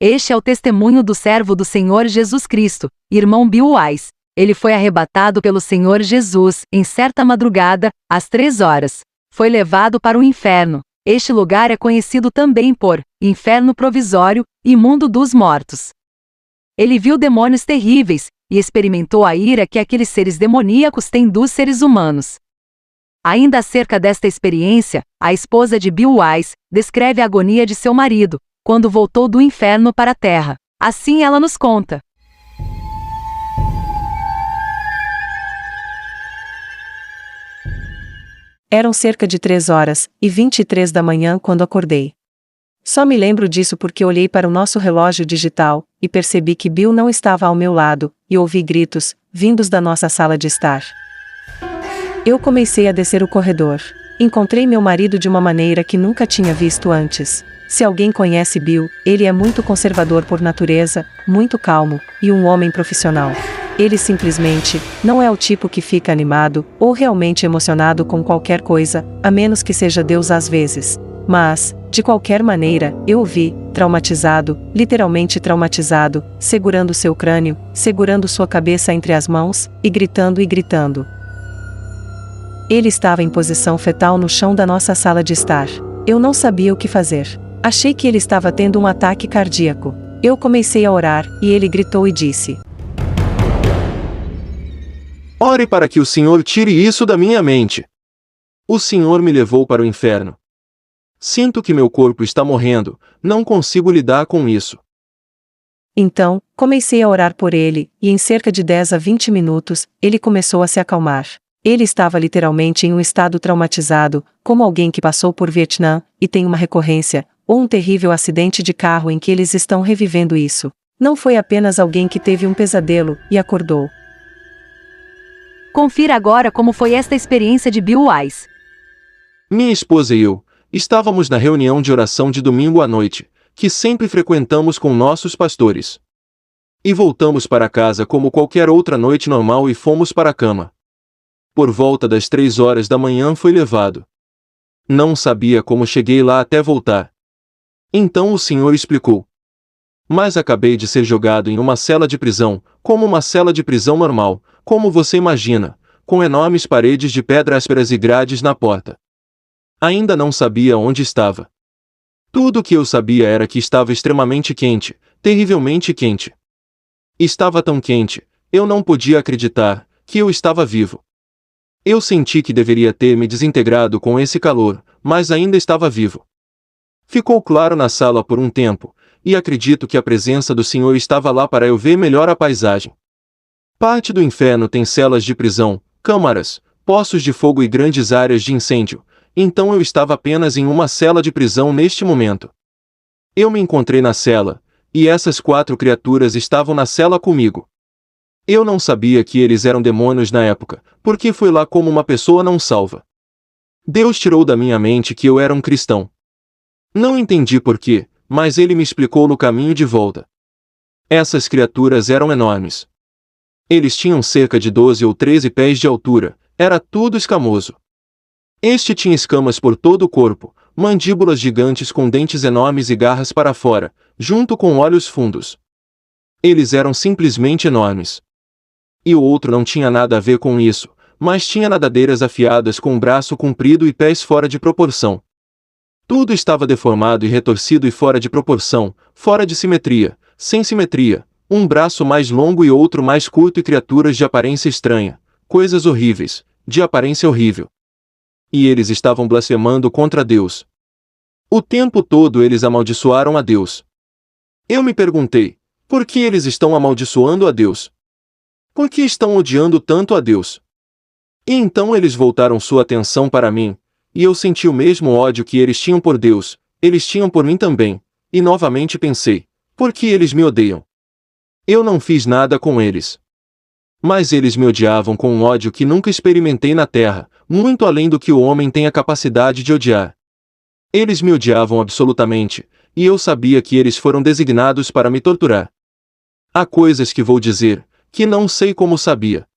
Este é o testemunho do servo do Senhor Jesus Cristo, irmão Bill Wise. Ele foi arrebatado pelo Senhor Jesus, em certa madrugada, às 3 horas. Foi levado para o inferno. Este lugar é conhecido também por inferno provisório e mundo dos mortos. Ele viu demônios terríveis e experimentou a ira que aqueles seres demoníacos têm dos seres humanos. Ainda acerca desta experiência, a esposa de Bill Wise descreve a agonia de seu marido, quando voltou do inferno para a terra. Assim ela nos conta. Eram cerca de 3h23 da manhã quando acordei. Só me lembro disso porque olhei para o nosso relógio digital e percebi que Bill não estava ao meu lado, e ouvi gritos, vindos da nossa sala de estar. Eu comecei a descer o corredor. Encontrei meu marido de uma maneira que nunca tinha visto antes. Se alguém conhece Bill, ele é muito conservador por natureza, muito calmo, e um homem profissional. Ele simplesmente não é o tipo que fica animado ou realmente emocionado com qualquer coisa, a menos que seja Deus às vezes. Mas, de qualquer maneira, eu o vi, traumatizado, literalmente traumatizado, segurando seu crânio, segurando sua cabeça entre as mãos, e gritando e gritando. Ele estava em posição fetal no chão da nossa sala de estar. Eu não sabia o que fazer. Achei que ele estava tendo um ataque cardíaco. Eu comecei a orar, e ele gritou e disse: Ore para que o Senhor tire isso da minha mente. O Senhor me levou para o inferno. Sinto que meu corpo está morrendo, não consigo lidar com isso. Então, comecei a orar por ele, e em cerca de 10 a 20 minutos, ele começou a se acalmar. Ele estava literalmente em um estado traumatizado, como alguém que passou por Vietnã, e tem uma recorrência, ou um terrível acidente de carro em que eles estão revivendo isso. Não foi apenas alguém que teve um pesadelo, e acordou. Confira agora como foi esta experiência de Bill Wise. Minha esposa e eu estávamos na reunião de oração de domingo à noite, que sempre frequentamos com nossos pastores. E voltamos para casa como qualquer outra noite normal e fomos para a cama. Por volta das 3 horas da manhã foi levado. Não sabia como cheguei lá até voltar. Então o Senhor explicou. Mas acabei de ser jogado em uma cela de prisão, como uma cela de prisão normal, como você imagina, com enormes paredes de pedra ásperas e grades na porta. Ainda não sabia onde estava. Tudo o que eu sabia era que estava extremamente quente, terrivelmente quente. Estava tão quente, eu não podia acreditar que eu estava vivo. Eu senti que deveria ter me desintegrado com esse calor, mas ainda estava vivo. Ficou claro na sala por um tempo, e acredito que a presença do Senhor estava lá para eu ver melhor a paisagem. Parte do inferno tem celas de prisão, câmaras, poços de fogo e grandes áreas de incêndio, então eu estava apenas em uma cela de prisão neste momento. Eu me encontrei na cela, e essas 4 criaturas estavam na cela comigo. Eu não sabia que eles eram demônios na época, porque fui lá como uma pessoa não salva. Deus tirou da minha mente que eu era um cristão. Não entendi porquê, mas ele me explicou no caminho de volta. Essas criaturas eram enormes. Eles tinham cerca de 12 ou 13 pés de altura, era tudo escamoso. Este tinha escamas por todo o corpo, mandíbulas gigantes com dentes enormes e garras para fora, junto com olhos fundos. Eles eram simplesmente enormes. E o outro não tinha nada a ver com isso, mas tinha nadadeiras afiadas com um braço comprido e pés fora de proporção. Tudo estava deformado e retorcido e fora de proporção, fora de simetria, sem simetria, um braço mais longo e outro mais curto e criaturas de aparência estranha, coisas horríveis, de aparência horrível. E eles estavam blasfemando contra Deus. O tempo todo eles amaldiçoaram a Deus. Eu me perguntei, por que eles estão amaldiçoando a Deus? Por que estão odiando tanto a Deus? E então eles voltaram sua atenção para mim, e eu senti o mesmo ódio que eles tinham por Deus, eles tinham por mim também, e novamente pensei, por que eles me odeiam? Eu não fiz nada com eles. Mas eles me odiavam com um ódio que nunca experimentei na terra, muito além do que o homem tem a capacidade de odiar. Eles me odiavam absolutamente, e eu sabia que eles foram designados para me torturar. Há coisas que vou dizer, que não sei como sabia.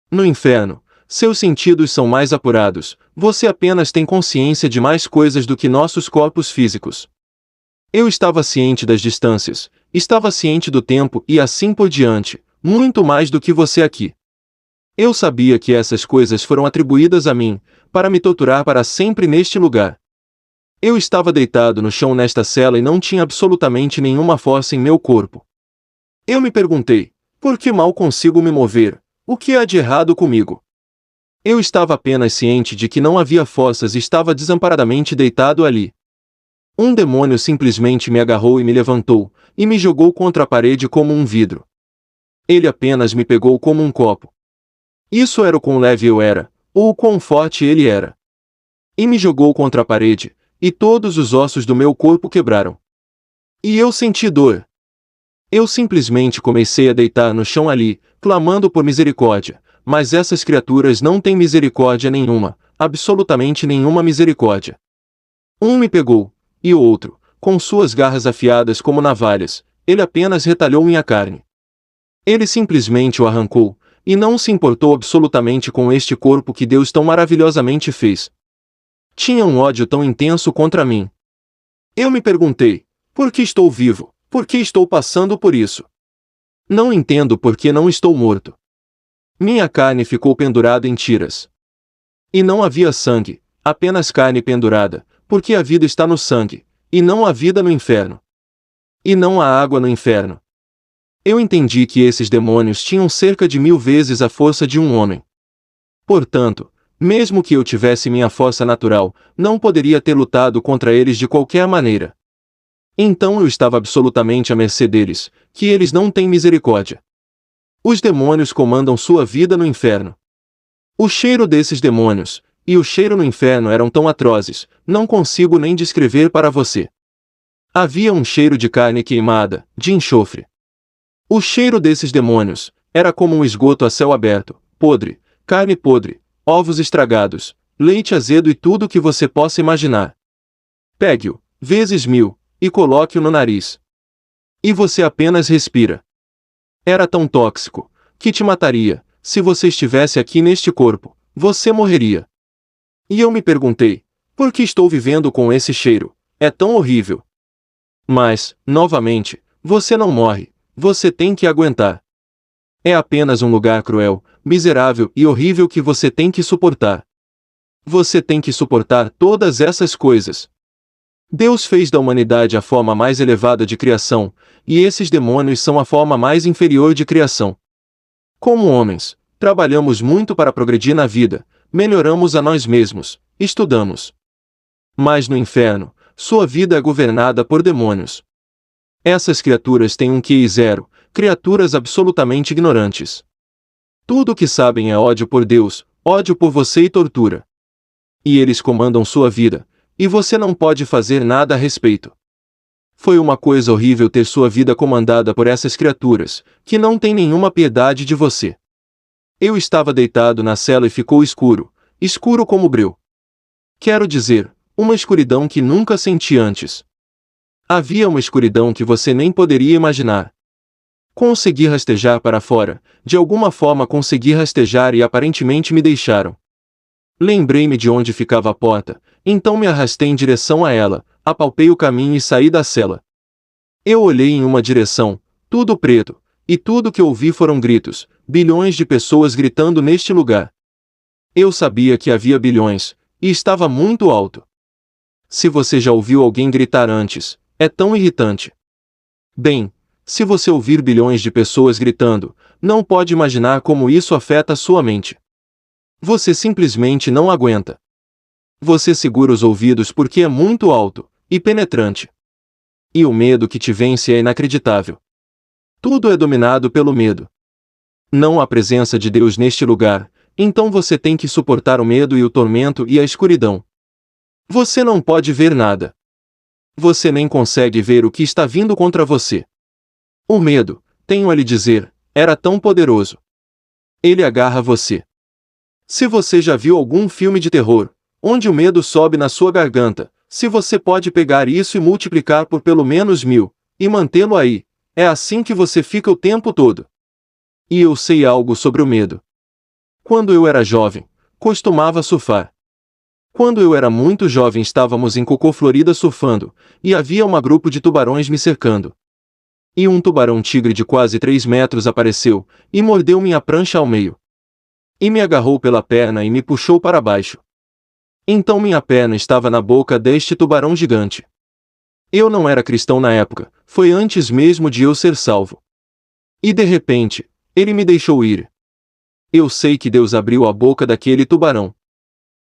No inferno, seus sentidos são mais apurados, você apenas tem consciência de mais coisas do que nossos corpos físicos. Eu estava ciente das distâncias, estava ciente do tempo e assim por diante, muito mais do que você aqui. Eu sabia que essas coisas foram atribuídas a mim, para me torturar para sempre neste lugar. Eu estava deitado no chão nesta cela e não tinha absolutamente nenhuma força em meu corpo. Eu me perguntei, por que mal consigo me mover? O que há de errado comigo? Eu estava apenas ciente de que não havia forças e estava desamparadamente deitado ali. Um demônio simplesmente me agarrou e me levantou, e me jogou contra a parede como um vidro. Ele apenas me pegou como um copo. Isso era o quão leve eu era, ou o quão forte ele era. E me jogou contra a parede, e todos os ossos do meu corpo quebraram. E eu senti dor. Eu simplesmente comecei a deitar no chão ali, clamando por misericórdia, mas essas criaturas não têm misericórdia nenhuma, absolutamente nenhuma misericórdia. Um me pegou, e o outro, com suas garras afiadas como navalhas, ele apenas retalhou minha carne. Ele simplesmente o arrancou, e não se importou absolutamente com este corpo que Deus tão maravilhosamente fez. Tinha um ódio tão intenso contra mim. Eu me perguntei, por que estou vivo? Por que estou passando por isso? Não entendo por que não estou morto. Minha carne ficou pendurada em tiras. E não havia sangue, apenas carne pendurada, porque a vida está no sangue, e não há vida no inferno. E não há água no inferno. Eu entendi que esses demônios tinham cerca de 1000 vezes a força de um homem. Portanto, mesmo que eu tivesse minha força natural, não poderia ter lutado contra eles de qualquer maneira. Então eu estava absolutamente à mercê deles, que eles não têm misericórdia. Os demônios comandam sua vida no inferno. O cheiro desses demônios, e o cheiro no inferno eram tão atrozes, não consigo nem descrever para você. Havia um cheiro de carne queimada, de enxofre. O cheiro desses demônios era como um esgoto a céu aberto, podre, carne podre, ovos estragados, leite azedo e tudo o que você possa imaginar. Pegue-o, vezes 1000, e coloque-o no nariz. E você apenas respira. Era tão tóxico, que te mataria. Se você estivesse aqui neste corpo, você morreria. E eu me perguntei, por que estou vivendo com esse cheiro? É tão horrível. Mas, novamente, você não morre, você tem que aguentar. É apenas um lugar cruel, miserável e horrível que você tem que suportar. Você tem que suportar todas essas coisas. Deus fez da humanidade a forma mais elevada de criação, e esses demônios são a forma mais inferior de criação. Como homens, trabalhamos muito para progredir na vida, melhoramos a nós mesmos, estudamos. Mas no inferno, sua vida é governada por demônios. Essas criaturas têm um QI zero, criaturas absolutamente ignorantes. Tudo o que sabem é ódio por Deus, ódio por você e tortura. E eles comandam sua vida, e você não pode fazer nada a respeito. Foi uma coisa horrível ter sua vida comandada por essas criaturas, que não têm nenhuma piedade de você. Eu estava deitado na cela e ficou escuro, escuro como breu. Quero dizer, uma escuridão que nunca senti antes. Havia uma escuridão que você nem poderia imaginar. Consegui rastejar para fora, de alguma forma consegui rastejar e aparentemente me deixaram. Lembrei-me de onde ficava a porta, então me arrastei em direção a ela, apalpei o caminho e saí da cela. Eu olhei em uma direção, tudo preto, e tudo que ouvi foram gritos, bilhões de pessoas gritando neste lugar. Eu sabia que havia bilhões, e estava muito alto. Se você já ouviu alguém gritar antes, é tão irritante. Bem, se você ouvir bilhões de pessoas gritando, não pode imaginar como isso afeta sua mente. Você simplesmente não aguenta. Você segura os ouvidos porque é muito alto e penetrante. E o medo que te vence é inacreditável. Tudo é dominado pelo medo. Não há presença de Deus neste lugar, então você tem que suportar o medo e o tormento e a escuridão. Você não pode ver nada. Você nem consegue ver o que está vindo contra você. O medo, tenho a lhe dizer, era tão poderoso. Ele agarra você. Se você já viu algum filme de terror, onde o medo sobe na sua garganta, se você pode pegar isso e multiplicar por pelo menos 1000, e mantê-lo aí, é assim que você fica o tempo todo. E eu sei algo sobre o medo. Quando eu era jovem, costumava surfar. Quando eu era muito jovem estávamos em Cocô, Florida surfando, e havia um grupo de tubarões me cercando. E um tubarão-tigre de quase 3 metros apareceu, e mordeu minha prancha ao meio. E me agarrou pela perna e me puxou para baixo. Então minha perna estava na boca deste tubarão gigante. Eu não era cristão na época, foi antes mesmo de eu ser salvo. E de repente, ele me deixou ir. Eu sei que Deus abriu a boca daquele tubarão.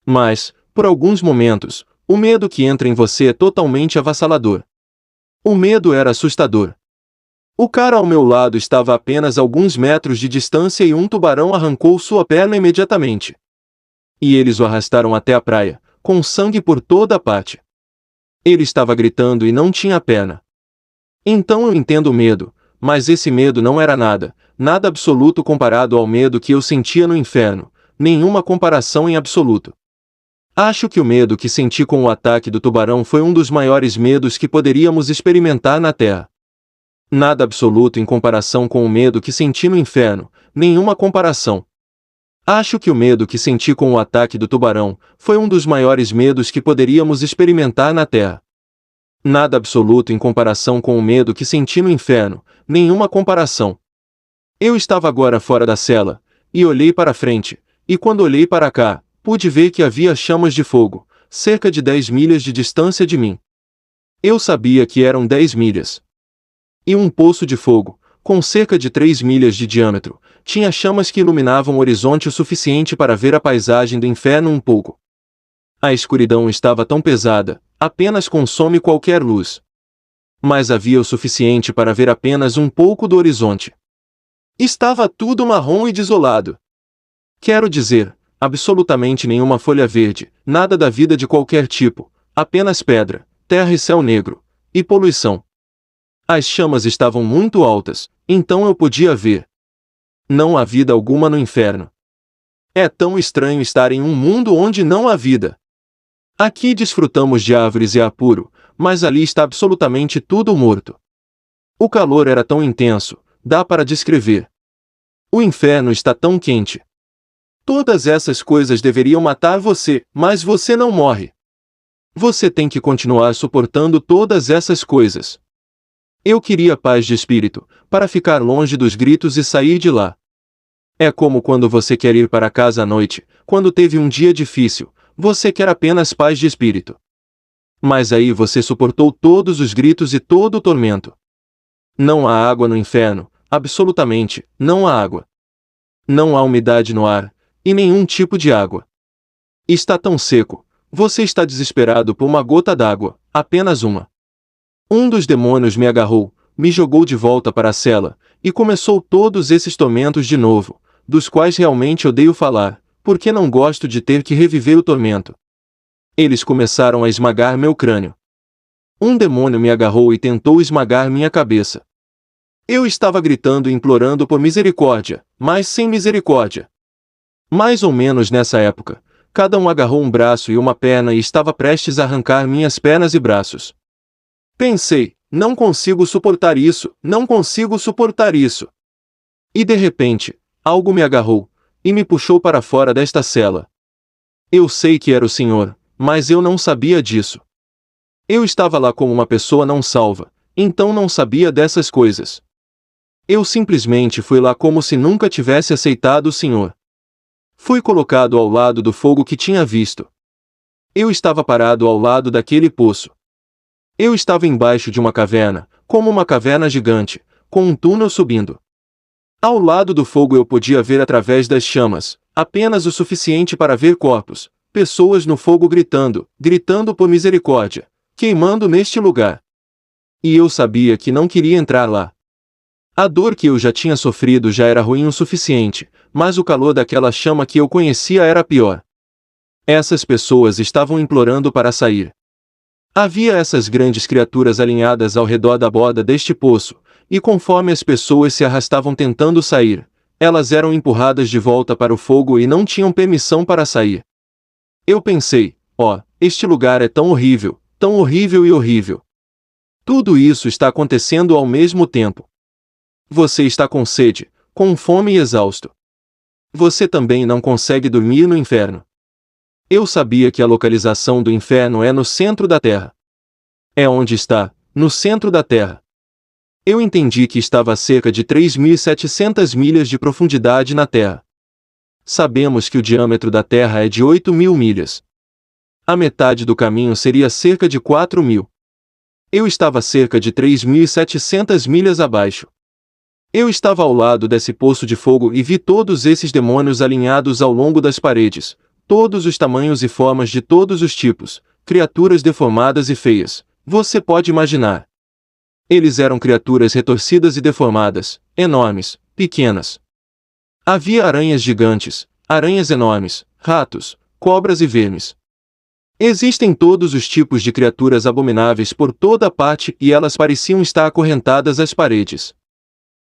Mas, por alguns momentos, o medo que entra em você é totalmente avassalador. O medo era assustador. O cara ao meu lado estava a apenas alguns metros de distância e um tubarão arrancou sua perna imediatamente. E eles o arrastaram até a praia, com sangue por toda a parte. Ele estava gritando e não tinha perna. Então eu entendo o medo, mas esse medo não era nada, nada absoluto comparado ao medo que eu sentia no inferno, nenhuma comparação em absoluto. Acho que o medo que senti com o ataque do tubarão foi um dos maiores medos que poderíamos experimentar na Terra. Nada absoluto em comparação com o medo que senti no inferno, nenhuma comparação. Acho que o medo que senti com o ataque do tubarão foi um dos maiores medos que poderíamos experimentar na Terra. Nada absoluto em comparação com o medo que senti no inferno, nenhuma comparação. Eu estava agora fora da cela, e olhei para frente, e quando olhei para cá, pude ver que havia chamas de fogo, cerca de 10 milhas de distância de mim. Eu sabia que eram 10 milhas. E um poço de fogo, com cerca de 3 milhas de diâmetro, tinha chamas que iluminavam o horizonte o suficiente para ver a paisagem do inferno um pouco. A escuridão estava tão pesada, apenas consome qualquer luz. Mas havia o suficiente para ver apenas um pouco do horizonte. Estava tudo marrom e desolado. Quero dizer, absolutamente nenhuma folha verde, nada da vida de qualquer tipo, apenas pedra, terra e céu negro, e poluição. As chamas estavam muito altas, então eu podia ver. Não há vida alguma no inferno. É tão estranho estar em um mundo onde não há vida. Aqui desfrutamos de árvores e ar puro, mas ali está absolutamente tudo morto. O calor era tão intenso, dá para descrever. O inferno está tão quente. Todas essas coisas deveriam matar você, mas você não morre. Você tem que continuar suportando todas essas coisas. Eu queria paz de espírito, para ficar longe dos gritos e sair de lá. É como quando você quer ir para casa à noite, quando teve um dia difícil, você quer apenas paz de espírito. Mas aí você suportou todos os gritos e todo o tormento. Não há água no inferno, absolutamente, não há água. Não há umidade no ar, e nenhum tipo de água. Está tão seco, você está desesperado por uma gota d'água, apenas uma. Um dos demônios me agarrou, me jogou de volta para a cela, e começou todos esses tormentos de novo, dos quais realmente odeio falar, porque não gosto de ter que reviver o tormento. Eles começaram a esmagar meu crânio. Um demônio me agarrou e tentou esmagar minha cabeça. Eu estava gritando e implorando por misericórdia, mas sem misericórdia. Mais ou menos nessa época, cada um agarrou um braço e uma perna e estava prestes a arrancar minhas pernas e braços. Pensei, não consigo suportar isso, não consigo suportar isso. E de repente, algo me agarrou, e me puxou para fora desta cela. Eu sei que era o Senhor, mas eu não sabia disso. Eu estava lá como uma pessoa não salva, então não sabia dessas coisas. Eu simplesmente fui lá como se nunca tivesse aceitado o Senhor. Fui colocado ao lado do fogo que tinha visto. Eu estava parado ao lado daquele poço. Eu estava embaixo de uma caverna, como uma caverna gigante, com um túnel subindo. Ao lado do fogo eu podia ver através das chamas, apenas o suficiente para ver corpos, pessoas no fogo gritando, gritando por misericórdia, queimando neste lugar. E eu sabia que não queria entrar lá. A dor que eu já tinha sofrido já era ruim o suficiente, mas o calor daquela chama que eu conhecia era pior. Essas pessoas estavam implorando para sair. Havia essas grandes criaturas alinhadas ao redor da borda deste poço, e conforme as pessoas se arrastavam tentando sair, elas eram empurradas de volta para o fogo e não tinham permissão para sair. Eu pensei, este lugar é tão horrível e horrível. Tudo isso está acontecendo ao mesmo tempo. Você está com sede, com fome e exausto. Você também não consegue dormir no inferno. Eu sabia que a localização do inferno é no centro da Terra. É onde está, no centro da Terra. Eu entendi que estava a cerca de 3.700 milhas de profundidade na Terra. Sabemos que o diâmetro da Terra é de 8.000 milhas. A metade do caminho seria cerca de 4.000. Eu estava cerca de 3.700 milhas abaixo. Eu estava ao lado desse poço de fogo e vi todos esses demônios alinhados ao longo das paredes, todos os tamanhos e formas de todos os tipos, criaturas deformadas e feias, você pode imaginar. Eles eram criaturas retorcidas e deformadas, enormes, pequenas. Havia aranhas gigantes, aranhas enormes, ratos, cobras e vermes. Existem todos os tipos de criaturas abomináveis por toda a parte e elas pareciam estar acorrentadas às paredes.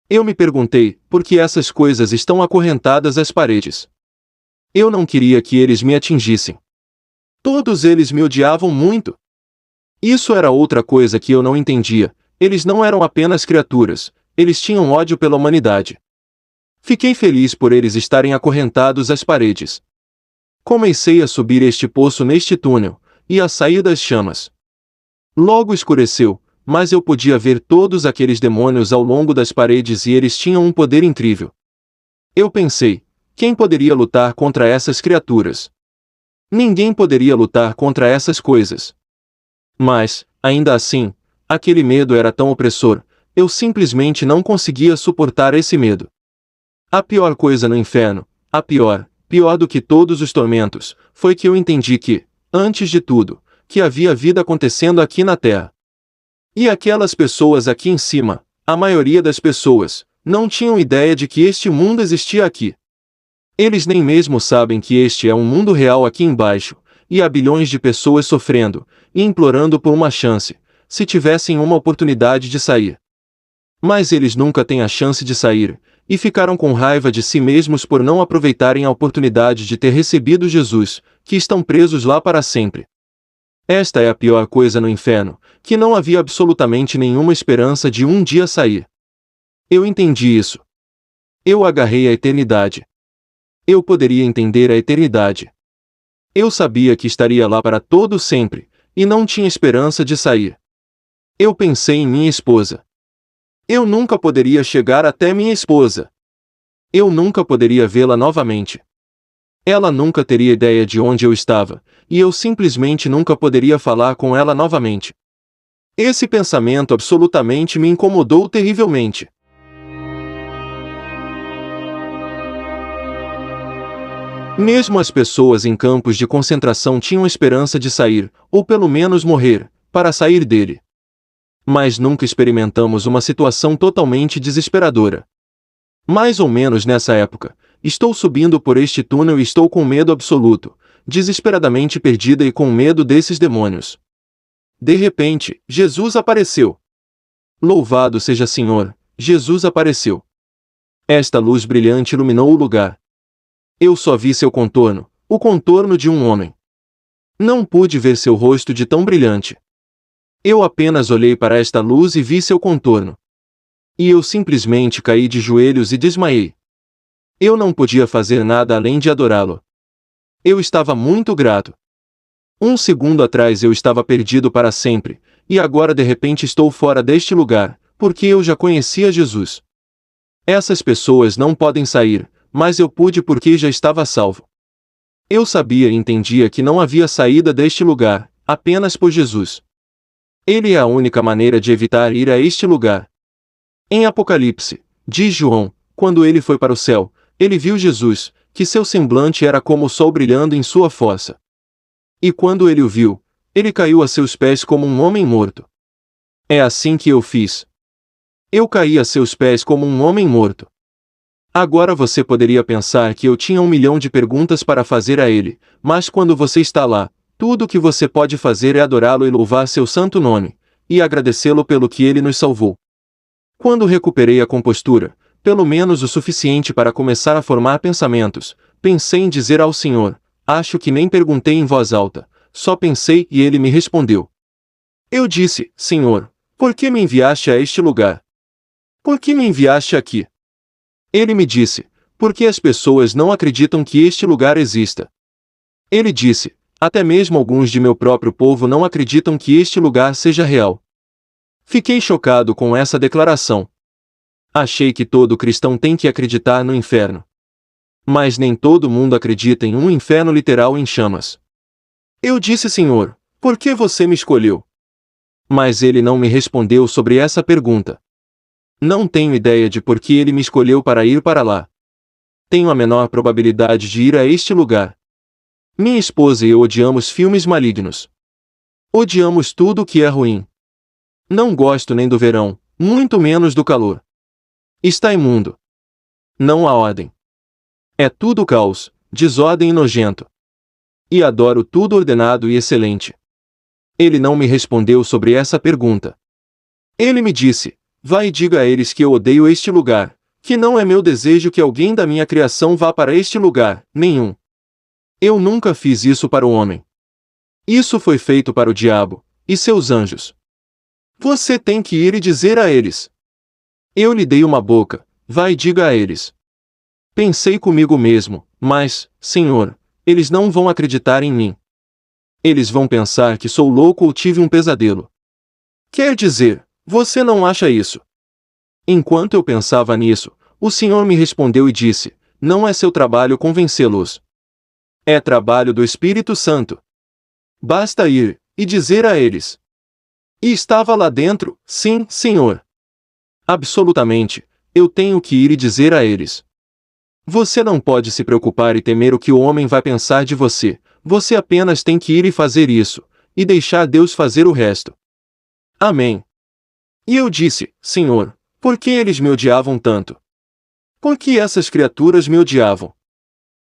Eu me perguntei, por que essas coisas estão acorrentadas às paredes? Eu não queria que eles me atingissem. Todos eles me odiavam muito. Isso era outra coisa que eu não entendia, eles não eram apenas criaturas, eles tinham ódio pela humanidade. Fiquei feliz por eles estarem acorrentados às paredes. Comecei a subir este poço neste túnel, e a sair das chamas. Logo escureceu, mas eu podia ver todos aqueles demônios ao longo das paredes e eles tinham um poder incrível. Eu pensei, quem poderia lutar contra essas criaturas? Ninguém poderia lutar contra essas coisas. Mas, ainda assim, aquele medo era tão opressor, eu simplesmente não conseguia suportar esse medo. A pior coisa no inferno, a pior do que todos os tormentos, foi que eu entendi que, antes de tudo, que havia vida acontecendo aqui na Terra. E aquelas pessoas aqui em cima, a maioria das pessoas, não tinham ideia de que este mundo existia aqui. Eles nem mesmo sabem que este é um mundo real aqui embaixo, e há bilhões de pessoas sofrendo, e implorando por uma chance, se tivessem uma oportunidade de sair. Mas eles nunca têm a chance de sair, e ficaram com raiva de si mesmos por não aproveitarem a oportunidade de ter recebido Jesus, que estão presos lá para sempre. Esta é a pior coisa no inferno, que não havia absolutamente nenhuma esperança de um dia sair. Eu entendi isso. Eu agarrei a eternidade. Eu poderia entender a eternidade. Eu sabia que estaria lá para todo sempre, e não tinha esperança de sair. Eu pensei em minha esposa. Eu nunca poderia chegar até minha esposa. Eu nunca poderia vê-la novamente. Ela nunca teria ideia de onde eu estava, e eu simplesmente nunca poderia falar com ela novamente. Esse pensamento absolutamente me incomodou terrivelmente. Mesmo as pessoas em campos de concentração tinham esperança de sair, ou pelo menos morrer, para sair dele. Mas nunca experimentamos uma situação totalmente desesperadora. Mais ou menos nessa época, estou subindo por este túnel e estou com medo absoluto, desesperadamente perdida e com medo desses demônios. De repente, Jesus apareceu. Louvado seja Senhor, Jesus apareceu. Esta luz brilhante iluminou o lugar. Eu só vi seu contorno, o contorno de um homem. Não pude ver seu rosto de tão brilhante. Eu apenas olhei para esta luz e vi seu contorno. E eu simplesmente caí de joelhos e desmaiei. Eu não podia fazer nada além de adorá-lo. Eu estava muito grato. Um segundo atrás eu estava perdido para sempre, e agora de repente estou fora deste lugar, porque eu já conhecia Jesus. Essas pessoas não podem sair, mas eu pude porque já estava salvo. Eu sabia e entendia que não havia saída deste lugar, apenas por Jesus. Ele é a única maneira de evitar ir a este lugar. Em Apocalipse, diz João, quando ele foi para o céu, ele viu Jesus, que seu semblante era como o sol brilhando em sua fossa. E quando ele o viu, ele caiu a seus pés como um homem morto. É assim que eu fiz. Eu caí a seus pés como um homem morto. Agora você poderia pensar que eu tinha 1 milhão de perguntas para fazer a ele, mas quando você está lá, tudo o que você pode fazer é adorá-lo e louvar seu santo nome, e agradecê-lo pelo que ele nos salvou. Quando recuperei a compostura, pelo menos o suficiente para começar a formar pensamentos, pensei em dizer ao Senhor, acho que nem perguntei em voz alta, só pensei e ele me respondeu. Eu disse, Senhor, por que me enviaste a este lugar? Por que me enviaste aqui? Ele me disse, porque as pessoas não acreditam que este lugar exista. Ele disse, Até mesmo alguns de meu próprio povo não acreditam que este lugar seja real. Fiquei chocado com essa declaração. Achei que todo cristão tem que acreditar no inferno. Mas nem todo mundo acredita em um inferno literal em chamas. Eu disse: Senhor, por que você me escolheu? Mas ele não me respondeu sobre essa pergunta. Não tenho ideia de por que ele me escolheu para ir para lá. Tenho a menor probabilidade de ir a este lugar. Minha esposa e eu odiamos filmes malignos. Odiamos tudo o que é ruim. Não gosto nem do verão, muito menos do calor. Está imundo. Não há ordem. É tudo caos, desordem e nojento. E adoro tudo ordenado e excelente. Ele não me respondeu sobre essa pergunta. Ele me disse: vai e diga a eles que eu odeio este lugar, que não é meu desejo que alguém da minha criação vá para este lugar, nenhum. Eu nunca fiz isso para o homem. Isso foi feito para o diabo e seus anjos. Você tem que ir e dizer a eles. Eu lhe dei uma boca, vai e diga a eles. Pensei comigo mesmo, mas, Senhor, eles não vão acreditar em mim. Eles vão pensar que sou louco ou tive um pesadelo. Quer dizer, você não acha isso? Enquanto eu pensava nisso, o Senhor me respondeu e disse: não é seu trabalho convencê-los. É trabalho do Espírito Santo. Basta ir e dizer a eles. E estava lá dentro: sim, Senhor. Absolutamente, eu tenho que ir e dizer a eles. Você não pode se preocupar e temer o que o homem vai pensar de você, você apenas tem que ir e fazer isso, e deixar Deus fazer o resto. Amém. E eu disse: Senhor, por que eles me odiavam tanto? Por que essas criaturas me odiavam?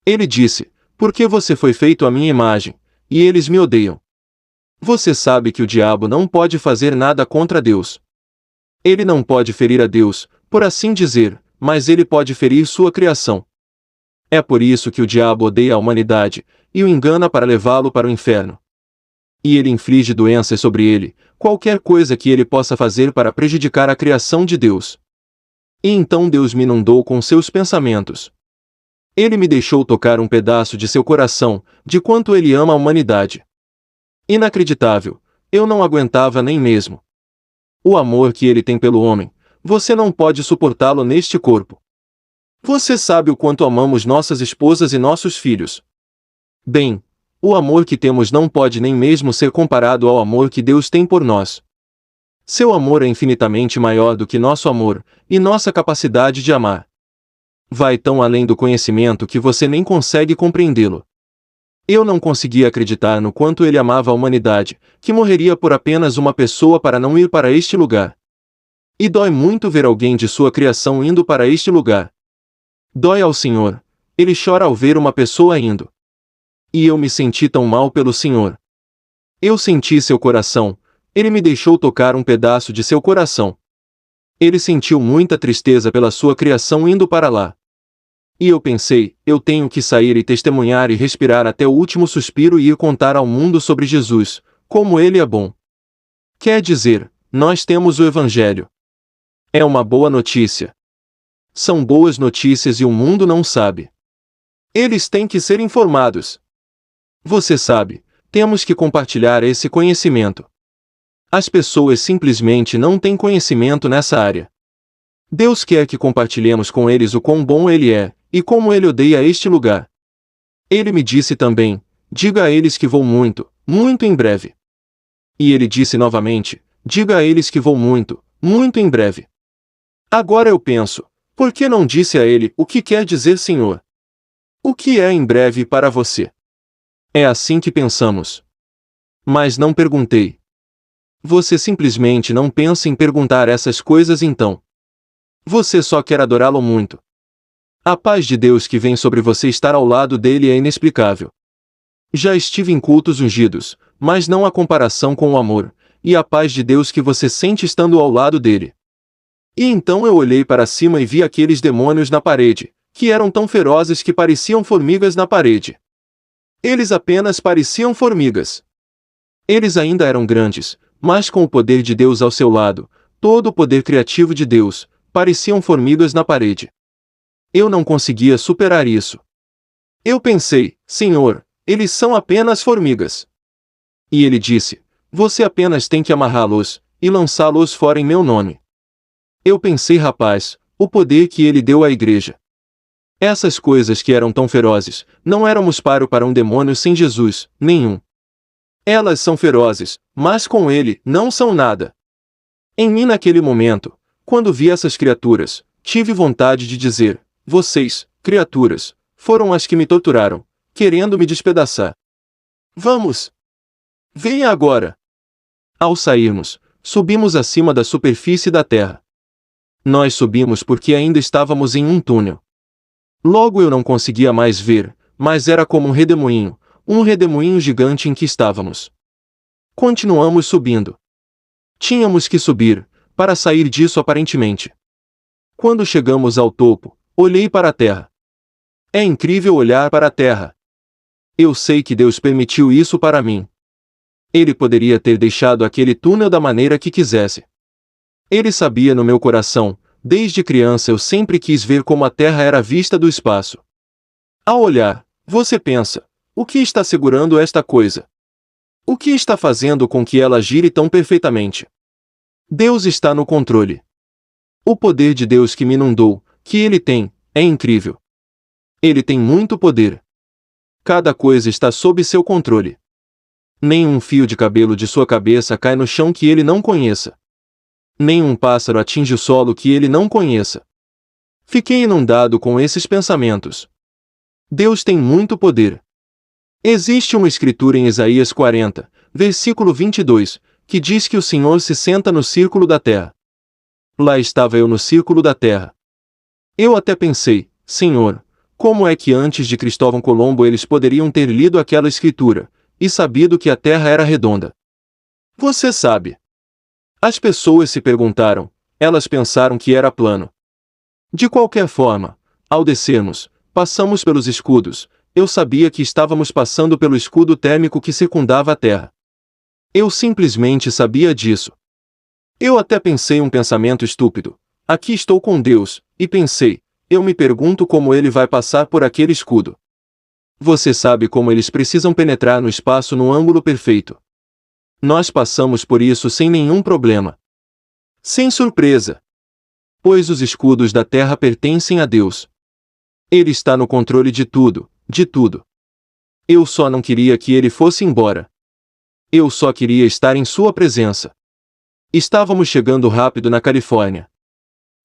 Ele disse: porque você foi feito à minha imagem, e eles me odeiam. Você sabe que o diabo não pode fazer nada contra Deus. Ele não pode ferir a Deus, por assim dizer, mas ele pode ferir sua criação. É por isso que o diabo odeia a humanidade, e o engana para levá-lo para o inferno. E ele inflige doenças sobre ele, qualquer coisa que ele possa fazer para prejudicar a criação de Deus. E então Deus me inundou com seus pensamentos. Ele me deixou tocar um pedaço de seu coração, de quanto ele ama a humanidade. Inacreditável, eu não aguentava nem mesmo. O amor que ele tem pelo homem, você não pode suportá-lo neste corpo. Você sabe o quanto amamos nossas esposas e nossos filhos. Bem, o amor que temos não pode nem mesmo ser comparado ao amor que Deus tem por nós. Seu amor é infinitamente maior do que nosso amor, e nossa capacidade de amar. Vai tão além do conhecimento que você nem consegue compreendê-lo. Eu não conseguia acreditar no quanto ele amava a humanidade, que morreria por apenas uma pessoa para não ir para este lugar. E dói muito ver alguém de sua criação indo para este lugar. Dói ao Senhor, ele chora ao ver uma pessoa indo. E eu me senti tão mal pelo Senhor. Eu senti seu coração, ele me deixou tocar um pedaço de seu coração. Ele sentiu muita tristeza pela sua criação indo para lá. E eu pensei, eu tenho que sair e testemunhar e respirar até o último suspiro e ir contar ao mundo sobre Jesus, como ele é bom. Quer dizer, nós temos o Evangelho. É uma boa notícia. São boas notícias e o mundo não sabe. Eles têm que ser informados. Você sabe, temos que compartilhar esse conhecimento. As pessoas simplesmente não têm conhecimento nessa área. Deus quer que compartilhemos com eles o quão bom ele é, e como ele odeia este lugar. Ele me disse também, diga a eles que vou muito, muito em breve. E ele disse novamente, diga a eles que vou muito, muito em breve. Agora eu penso, por que não disse a ele o que quer dizer Senhor? O que é em breve para você? É assim que pensamos. Mas não perguntei. Você simplesmente não pensa em perguntar essas coisas então. Você só quer adorá-lo muito. A paz de Deus que vem sobre você estar ao lado dele é inexplicável. Já estive em cultos ungidos, mas não há comparação com o amor, e a paz de Deus que você sente estando ao lado dele. E então eu olhei para cima e vi aqueles demônios na parede, que eram tão ferozes que pareciam formigas na parede. Eles apenas pareciam formigas. Eles ainda eram grandes, mas com o poder de Deus ao seu lado, todo o poder criativo de Deus, pareciam formigas na parede. Eu não conseguia superar isso. Eu pensei, Senhor, eles são apenas formigas. E ele disse: você apenas tem que amarrá-los e lançá-los fora em meu nome. Eu pensei, rapaz, o poder que ele deu à igreja. Essas coisas que eram tão ferozes, não éramos páreo para um demônio sem Jesus, nenhum. Elas são ferozes, mas com ele, não são nada. Em mim naquele momento, quando vi essas criaturas, tive vontade de dizer: vocês, criaturas, foram as que me torturaram, querendo me despedaçar. Vamos! Venha agora! Ao sairmos, subimos acima da superfície da terra. Nós subimos porque ainda estávamos em um túnel. Logo eu não conseguia mais ver, mas era como um redemoinho gigante em que estávamos. Continuamos subindo. Tínhamos que subir, para sair disso aparentemente. Quando chegamos ao topo, olhei para a terra. É incrível olhar para a terra. Eu sei que Deus permitiu isso para mim. Ele poderia ter deixado aquele túnel da maneira que quisesse. Ele sabia no meu coração, desde criança eu sempre quis ver como a Terra era vista do espaço. Ao olhar, você pensa: o que está segurando esta coisa? O que está fazendo com que ela gire tão perfeitamente? Deus está no controle. O poder de Deus que me inundou, que Ele tem, é incrível. Ele tem muito poder. Cada coisa está sob seu controle. Nenhum fio de cabelo de sua cabeça cai no chão que ele não conheça. Nenhum pássaro atinge o solo que ele não conheça. Fiquei inundado com esses pensamentos. Deus tem muito poder. Existe uma escritura em Isaías 40, versículo 22, que diz que o Senhor se senta no círculo da terra. Lá estava eu no círculo da terra. Eu até pensei: Senhor, como é que antes de Cristóvão Colombo eles poderiam ter lido aquela escritura e sabido que a Terra era redonda? Você sabe. As pessoas se perguntaram, elas pensaram que era plano. De qualquer forma, ao descermos, passamos pelos escudos, eu sabia que estávamos passando pelo escudo térmico que circundava a Terra. Eu simplesmente sabia disso. Eu até pensei um pensamento estúpido: aqui estou com Deus, e pensei, eu me pergunto como ele vai passar por aquele escudo. Você sabe como eles precisam penetrar no espaço no ângulo perfeito. Nós passamos por isso sem nenhum problema. Sem surpresa. Pois os escudos da terra pertencem a Deus. Ele está no controle de tudo, de tudo. Eu só não queria que ele fosse embora. Eu só queria estar em sua presença. Estávamos chegando rápido na Califórnia.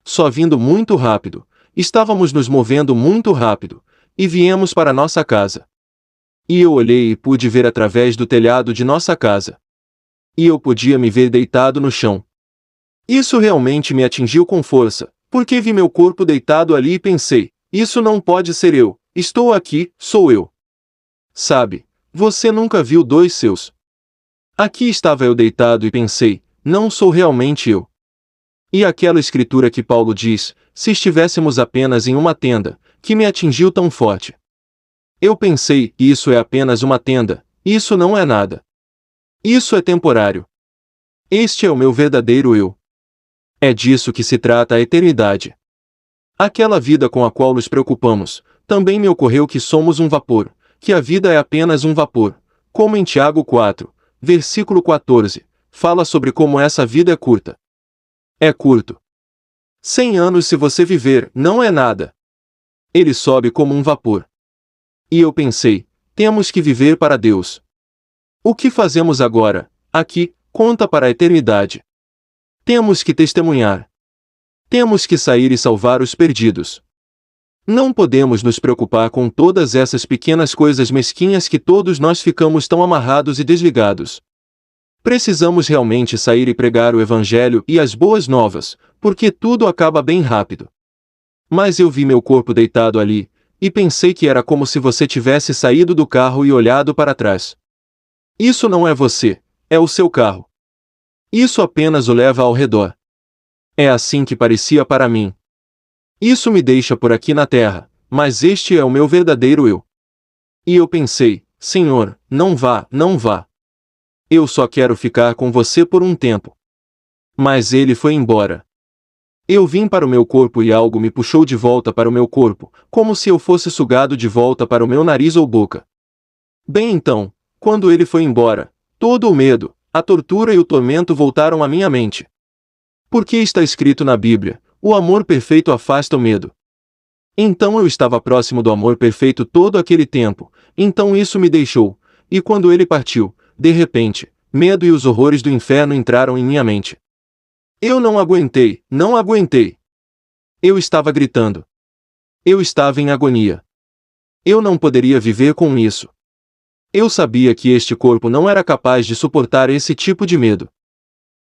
Só vindo muito rápido, estávamos nos movendo muito rápido, e viemos para nossa casa. E eu olhei e pude ver através do telhado de nossa casa. E eu podia me ver deitado no chão. Isso realmente me atingiu com força, porque vi meu corpo deitado ali e pensei: isso não pode ser eu, estou aqui, sou eu. Sabe, você nunca viu dois seus. Aqui estava eu deitado e pensei: não sou realmente eu. E aquela escritura que Paulo diz: se estivéssemos apenas em uma tenda, que me atingiu tão forte. Eu pensei: isso é apenas uma tenda, isso não é nada. Isso é temporário. Este é o meu verdadeiro eu. É disso que se trata a eternidade. Aquela vida com a qual nos preocupamos, também me ocorreu que somos um vapor, que a vida é apenas um vapor, como em Tiago 4, versículo 14, fala sobre como essa vida é curta. É curto. 100 anos se você viver, não é nada. Ele sobe como um vapor. E eu pensei: temos que viver para Deus. O que fazemos agora, aqui, conta para a eternidade. Temos que testemunhar. Temos que sair e salvar os perdidos. Não podemos nos preocupar com todas essas pequenas coisas mesquinhas que todos nós ficamos tão amarrados e desligados. Precisamos realmente sair e pregar o Evangelho e as boas novas, porque tudo acaba bem rápido. Mas eu vi meu corpo deitado ali, e pensei que era como se você tivesse saído do carro e olhado para trás. Isso não é você, é o seu carro. Isso apenas o leva ao redor. É assim que parecia para mim. Isso me deixa por aqui na terra, mas este é o meu verdadeiro eu. E eu pensei: Senhor, não vá, não vá. Eu só quero ficar com você por um tempo. Mas ele foi embora. Eu vim para o meu corpo e algo me puxou de volta para o meu corpo, como se eu fosse sugado de volta para o meu nariz ou boca. Bem então, quando ele foi embora, todo o medo, a tortura e o tormento voltaram à minha mente. Porque está escrito na Bíblia, o amor perfeito afasta o medo. Então eu estava próximo do amor perfeito todo aquele tempo, então isso me deixou, e quando ele partiu, de repente, medo e os horrores do inferno entraram em minha mente. Eu não aguentei, não aguentei. Eu estava gritando. Eu estava em agonia. Eu não poderia viver com isso. Eu sabia que este corpo não era capaz de suportar esse tipo de medo.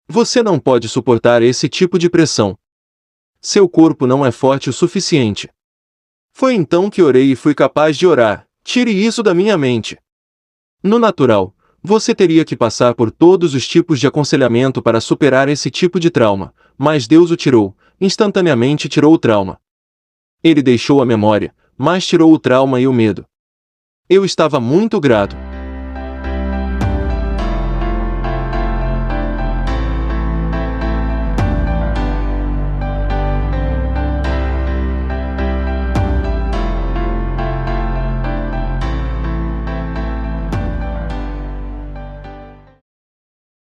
Você não pode suportar esse tipo de pressão. Seu corpo não é forte o suficiente. Foi então que orei e fui capaz de orar: tire isso da minha mente. No natural, você teria que passar por todos os tipos de aconselhamento para superar esse tipo de trauma, mas Deus o tirou, instantaneamente tirou o trauma. Ele deixou a memória, mas tirou o trauma e o medo. Eu estava muito grato.